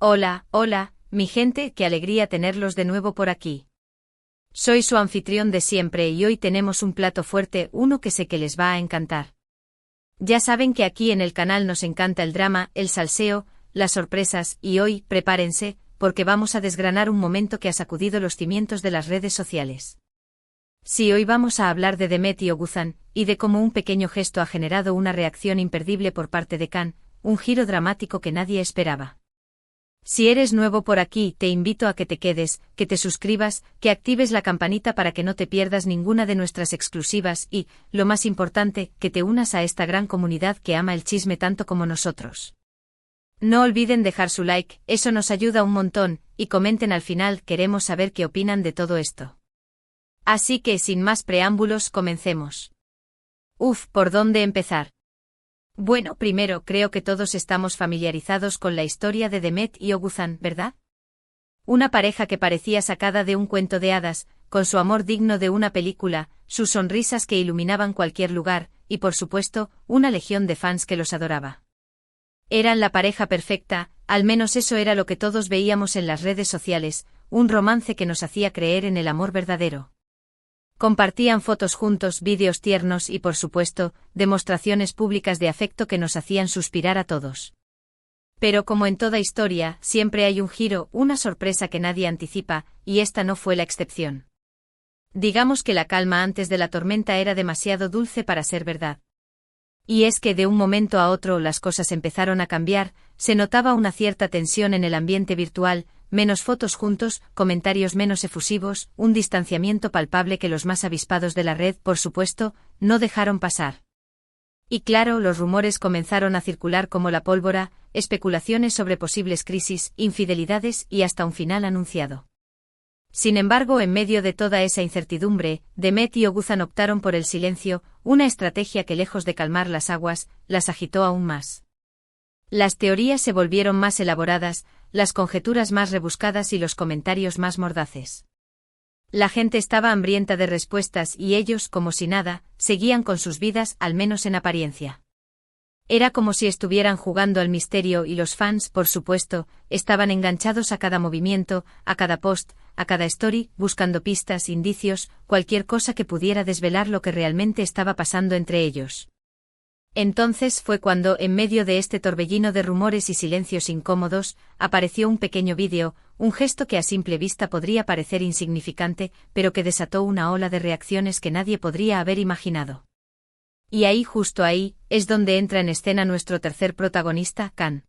Hola, hola, mi gente, qué alegría tenerlos de nuevo por aquí. Soy su anfitrión de siempre y hoy tenemos un plato fuerte, uno que sé que les va a encantar. Ya saben que aquí en el canal nos encanta el drama, el salseo, las sorpresas y hoy, prepárense, porque vamos a desgranar un momento que ha sacudido los cimientos de las redes sociales. Sí, hoy vamos a hablar de Demet y Oguzhan, y de cómo un pequeño gesto ha generado una reacción imperdible por parte de Khan, un giro dramático que nadie esperaba. Si eres nuevo por aquí, te invito a que te quedes, que te suscribas, que actives la campanita para que no te pierdas ninguna de nuestras exclusivas y, lo más importante, que te unas a esta gran comunidad que ama el chisme tanto como nosotros. No olviden dejar su like, eso nos ayuda un montón, y comenten al final, queremos saber qué opinan de todo esto. Así que sin más preámbulos, comencemos. ¿Por dónde empezar? Bueno, primero creo que todos estamos familiarizados con la historia de Demet y Oguzhan, ¿verdad? Una pareja que parecía sacada de un cuento de hadas, con su amor digno de una película, sus sonrisas que iluminaban cualquier lugar, y por supuesto, una legión de fans que los adoraba. Eran la pareja perfecta, al menos eso era lo que todos veíamos en las redes sociales, un romance que nos hacía creer en el amor verdadero. Compartían fotos juntos, vídeos tiernos y, por supuesto, demostraciones públicas de afecto que nos hacían suspirar a todos. Pero como en toda historia, siempre hay un giro, una sorpresa que nadie anticipa, y esta no fue la excepción. Digamos que la calma antes de la tormenta era demasiado dulce para ser verdad. Y es que de un momento a otro las cosas empezaron a cambiar, se notaba una cierta tensión en el ambiente virtual, menos fotos juntos, comentarios menos efusivos, un distanciamiento palpable que los más avispados de la red, por supuesto, no dejaron pasar. Y claro, los rumores comenzaron a circular como la pólvora, especulaciones sobre posibles crisis, infidelidades y hasta un final anunciado. Sin embargo, en medio de toda esa incertidumbre, Demet y Oguzhan optaron por el silencio, una estrategia que lejos de calmar las aguas, las agitó aún más. Las teorías se volvieron más elaboradas, las conjeturas más rebuscadas y los comentarios más mordaces. La gente estaba hambrienta de respuestas y ellos, como si nada, seguían con sus vidas, al menos en apariencia. Era como si estuvieran jugando al misterio y los fans, por supuesto, estaban enganchados a cada movimiento, a cada post, a cada story, buscando pistas, indicios, cualquier cosa que pudiera desvelar lo que realmente estaba pasando entre ellos. Entonces fue cuando, en medio de este torbellino de rumores y silencios incómodos, apareció un pequeño vídeo, un gesto que a simple vista podría parecer insignificante, pero que desató una ola de reacciones que nadie podría haber imaginado. Y ahí, justo ahí, es donde entra en escena nuestro tercer protagonista, Khan.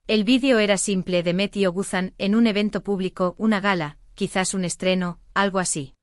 El vídeo era simple: Demet y Oguzhan en un evento público, una gala, quizás un estreno, algo así.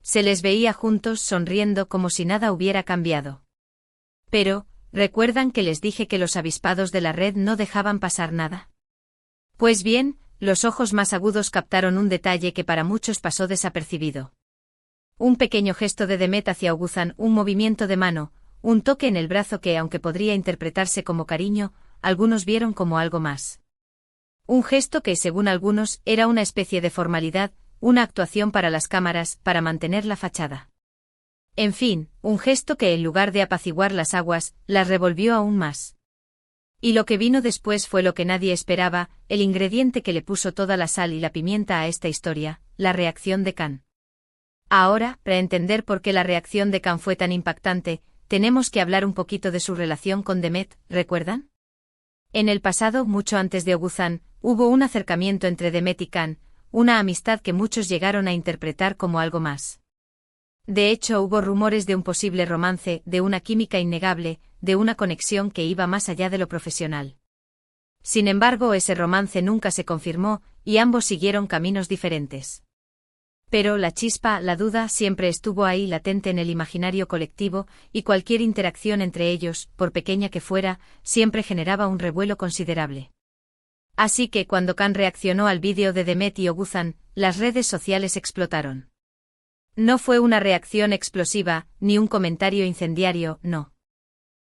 Se les veía juntos sonriendo como si nada hubiera cambiado. Pero, ¿recuerdan que les dije que los avispados de la red no dejaban pasar nada? Pues bien, los ojos más agudos captaron un detalle que para muchos pasó desapercibido. Un pequeño gesto de Demet hacia Oguzhan, un movimiento de mano, un toque en el brazo que, aunque podría interpretarse como cariño, algunos vieron como algo más. Un gesto que, según algunos, era una especie de formalidad, una actuación para las cámaras, para mantener la fachada. En fin, un gesto que en lugar de apaciguar las aguas, las revolvió aún más. Y lo que vino después fue lo que nadie esperaba, el ingrediente que le puso toda la sal y la pimienta a esta historia, la reacción de Khan. Ahora, para entender por qué la reacción de Khan fue tan impactante, tenemos que hablar un poquito de su relación con Demet, ¿recuerdan? En el pasado, mucho antes de Oguzhan, hubo un acercamiento entre Demet y Khan, una amistad que muchos llegaron a interpretar como algo más. De hecho, hubo rumores de un posible romance, de una química innegable, de una conexión que iba más allá de lo profesional. Sin embargo, ese romance nunca se confirmó, y ambos siguieron caminos diferentes. Pero la chispa, la duda, siempre estuvo ahí latente en el imaginario colectivo, y cualquier interacción entre ellos, por pequeña que fuera, siempre generaba un revuelo considerable. Así que cuando Khan reaccionó al vídeo de Demet y Oguzhan, las redes sociales explotaron. No fue una reacción explosiva, ni un comentario incendiario, no.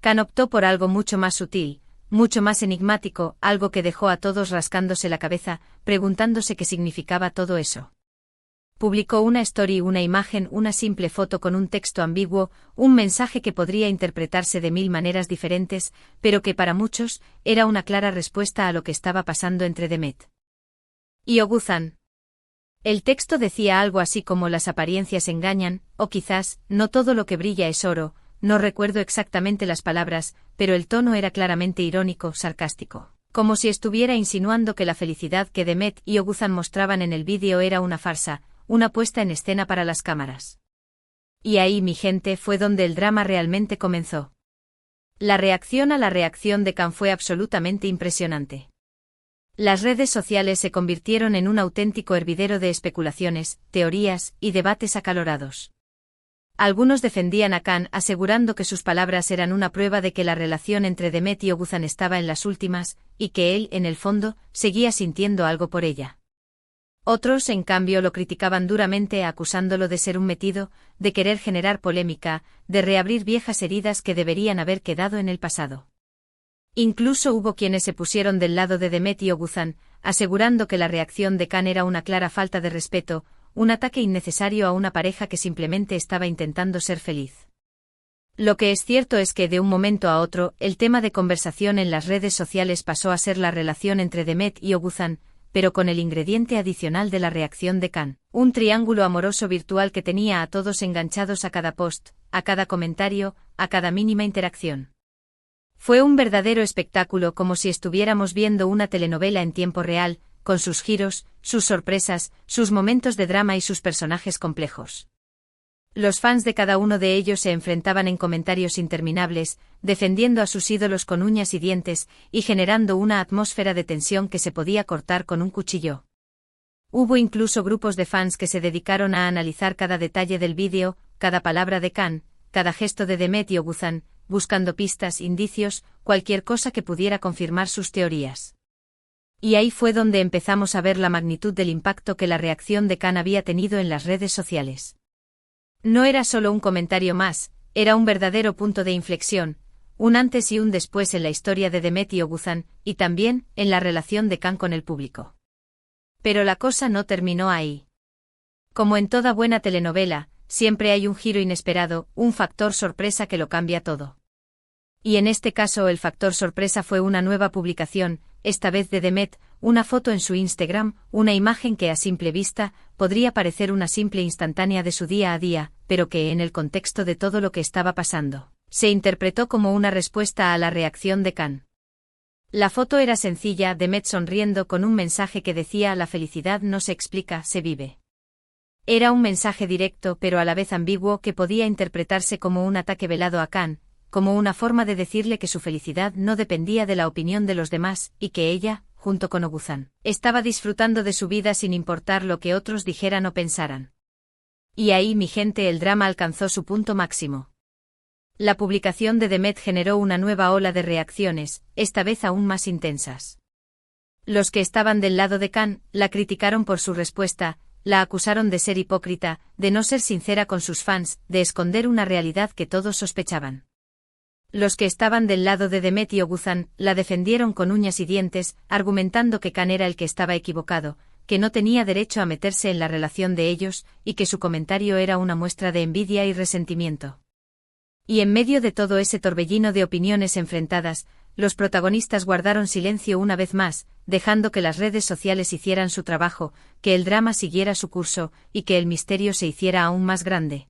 Khan optó por algo mucho más sutil, mucho más enigmático, algo que dejó a todos rascándose la cabeza, preguntándose qué significaba todo eso. publicó una story, una imagen, una simple foto con un texto ambiguo, un mensaje que podría interpretarse de 1000 maneras diferentes, pero que para muchos era una clara respuesta a lo que estaba pasando entre Demet y Oguzhan. El texto decía algo así como las apariencias engañan, o quizás, no todo lo que brilla es oro. No recuerdo exactamente las palabras, pero el tono era claramente irónico, sarcástico, como si estuviera insinuando que la felicidad que Demet y Oguzhan mostraban en el vídeo era una farsa, una puesta en escena para las cámaras. Y ahí, mi gente, fue donde el drama realmente comenzó. La reacción a la reacción de Khan fue absolutamente impresionante. Las redes sociales se convirtieron en un auténtico hervidero de especulaciones, teorías y debates acalorados. Algunos defendían a Khan asegurando que sus palabras eran una prueba de que la relación entre Demet y Oguzhan estaba en las últimas, y que él, en el fondo, seguía sintiendo algo por ella. Otros, en cambio, lo criticaban duramente acusándolo de ser un metido, de querer generar polémica, de reabrir viejas heridas que deberían haber quedado en el pasado. Incluso hubo quienes se pusieron del lado de Demet y Oguzhan, asegurando que la reacción de Khan era una clara falta de respeto, un ataque innecesario a una pareja que simplemente estaba intentando ser feliz. Lo que es cierto es que de un momento a otro, el tema de conversación en las redes sociales pasó a ser la relación entre Demet y Oguzhan, pero con el ingrediente adicional de la reacción de Khan, un triángulo amoroso virtual que tenía a todos enganchados a cada post, a cada comentario, a cada mínima interacción. Fue un verdadero espectáculo, como si estuviéramos viendo una telenovela en tiempo real, con sus giros, sus sorpresas, sus momentos de drama y sus personajes complejos. Los fans de cada uno de ellos se enfrentaban en comentarios interminables, defendiendo a sus ídolos con uñas y dientes, y generando una atmósfera de tensión que se podía cortar con un cuchillo. Hubo incluso grupos de fans que se dedicaron a analizar cada detalle del vídeo, cada palabra de Khan, cada gesto de Demet y Oguzhan, buscando pistas, indicios, cualquier cosa que pudiera confirmar sus teorías. Y ahí fue donde empezamos a ver la magnitud del impacto que la reacción de Khan había tenido en las redes sociales. No era solo un comentario más, era un verdadero punto de inflexión, un antes y un después en la historia de Demet y Oguzhan, y también en la relación de Khan con el público. Pero la cosa no terminó ahí. Como en toda buena telenovela, siempre hay un giro inesperado, un factor sorpresa que lo cambia todo. Y en este caso el factor sorpresa fue una nueva publicación, esta vez de Demet, una foto en su Instagram, una imagen que a simple vista podría parecer una simple instantánea de su día a día, pero que en el contexto de todo lo que estaba pasando, se interpretó como una respuesta a la reacción de Khan. La foto era sencilla, Demet sonriendo con un mensaje que decía: la felicidad no se explica, se vive. Era un mensaje directo pero a la vez ambiguo que podía interpretarse como un ataque velado a Khan, como una forma de decirle que su felicidad no dependía de la opinión de los demás, y que ella, junto con Oguzhan, estaba disfrutando de su vida sin importar lo que otros dijeran o pensaran. Y ahí, mi gente, el drama alcanzó su punto máximo. La publicación de Demet generó una nueva ola de reacciones, esta vez aún más intensas. Los que estaban del lado de Khan la criticaron por su respuesta, la acusaron de ser hipócrita, de no ser sincera con sus fans, de esconder una realidad que todos sospechaban. Los que estaban del lado de Demet y Oguzhan la defendieron con uñas y dientes, argumentando que Khan era el que estaba equivocado, que no tenía derecho a meterse en la relación de ellos, y que su comentario era una muestra de envidia y resentimiento. Y en medio de todo ese torbellino de opiniones enfrentadas, los protagonistas guardaron silencio una vez más, dejando que las redes sociales hicieran su trabajo, que el drama siguiera su curso, y que el misterio se hiciera aún más grande.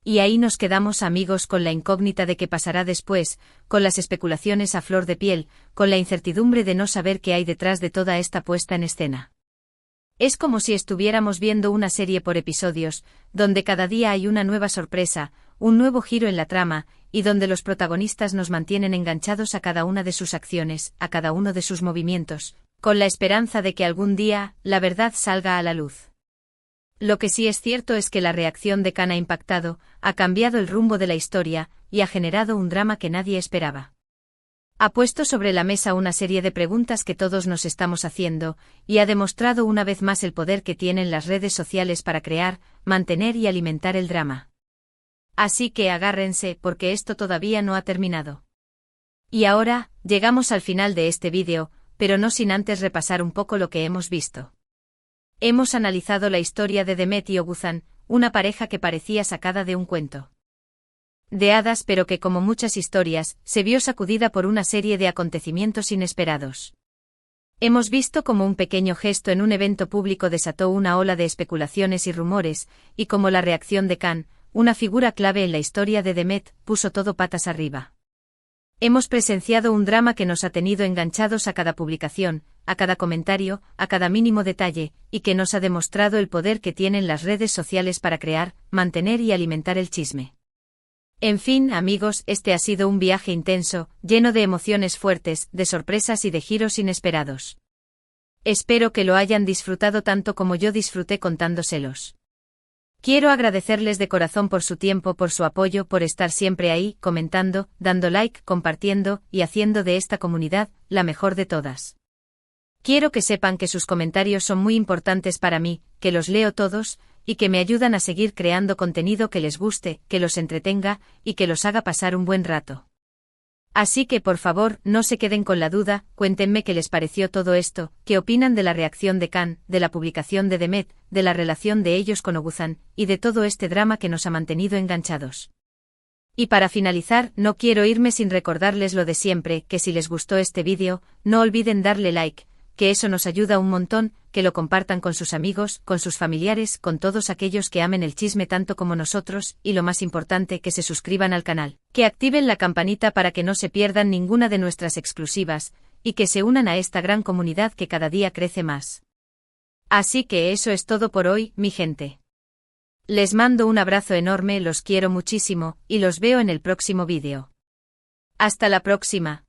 Y ahí nos quedamos, amigos, con la incógnita de qué pasará después, con las especulaciones a flor de piel, con la incertidumbre de no saber qué hay detrás de toda esta puesta en escena. Es como si estuviéramos viendo una serie por episodios, donde cada día hay una nueva sorpresa, un nuevo giro en la trama, y donde los protagonistas nos mantienen enganchados a cada una de sus acciones, a cada uno de sus movimientos, con la esperanza de que algún día la verdad salga a la luz. Lo que sí es cierto es que la reacción de Khan ha impactado, ha cambiado el rumbo de la historia, y ha generado un drama que nadie esperaba. Ha puesto sobre la mesa una serie de preguntas que todos nos estamos haciendo, y ha demostrado una vez más el poder que tienen las redes sociales para crear, mantener y alimentar el drama. Así que agárrense, porque esto todavía no ha terminado. Y ahora, llegamos al final de este vídeo, pero no sin antes repasar un poco lo que hemos visto. Hemos analizado la historia de Demet y Oguzhan, una pareja que parecía sacada de un cuento de hadas, pero que, como muchas historias, se vio sacudida por una serie de acontecimientos inesperados. Hemos visto cómo un pequeño gesto en un evento público desató una ola de especulaciones y rumores, y cómo la reacción de Can, una figura clave en la historia de Demet, puso todo patas arriba. Hemos presenciado un drama que nos ha tenido enganchados a cada publicación, a cada comentario, a cada mínimo detalle, y que nos ha demostrado el poder que tienen las redes sociales para crear, mantener y alimentar el chisme. En fin, amigos, este ha sido un viaje intenso, lleno de emociones fuertes, de sorpresas y de giros inesperados. Espero que lo hayan disfrutado tanto como yo disfruté contándoselos. Quiero agradecerles de corazón por su tiempo, por su apoyo, por estar siempre ahí, comentando, dando like, compartiendo, y haciendo de esta comunidad la mejor de todas. Quiero que sepan que sus comentarios son muy importantes para mí, que los leo todos, y que me ayudan a seguir creando contenido que les guste, que los entretenga, y que los haga pasar un buen rato. Así que por favor, no se queden con la duda, cuéntenme qué les pareció todo esto, qué opinan de la reacción de Can, de la publicación de Demet, de la relación de ellos con Oguzhan, y de todo este drama que nos ha mantenido enganchados. Y para finalizar, no quiero irme sin recordarles lo de siempre, que si les gustó este vídeo, no olviden darle like, que eso nos ayuda un montón, que lo compartan con sus amigos, con sus familiares, con todos aquellos que amen el chisme tanto como nosotros, y lo más importante, que se suscriban al canal, que activen la campanita para que no se pierdan ninguna de nuestras exclusivas, y que se unan a esta gran comunidad que cada día crece más. Así que eso es todo por hoy, mi gente. Les mando un abrazo enorme, los quiero muchísimo, y los veo en el próximo vídeo. Hasta la próxima.